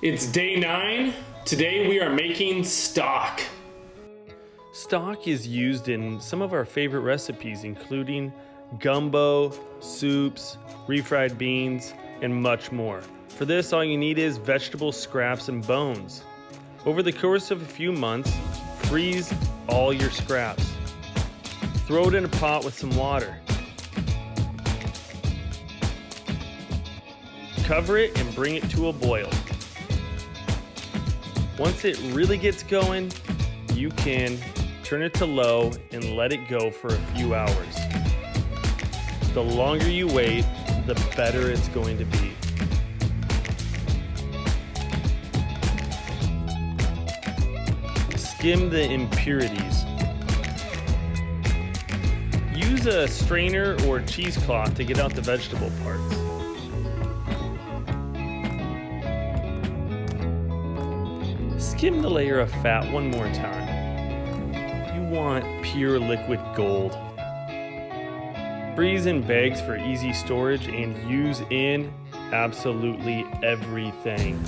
It's day 9. Today we are making stock. Stock is used in some of our favorite recipes, including gumbo, soups, refried beans, and much more. For this, all you need is vegetable scraps and bones. Over the course of a few months, freeze all your scraps. Throw it in a pot with some water. Cover it and bring it to a boil. Once it really gets going, you can turn it to low and let it go for a few hours. The longer you wait, the better it's going to be. Skim the impurities. Use a strainer or cheesecloth to get out the vegetable parts. Skim the layer of fat one more time. You want pure liquid gold. Freeze in bags for easy storage and use in absolutely everything.